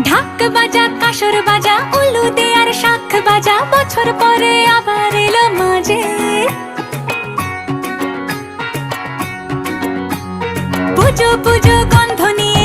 ঢাক বাজা কাসর বাজা উলু দে আর শাখ বাজা, বছর পরে আবার এলো মাঝে। পুজো পুজো গন্ধ নিয়ে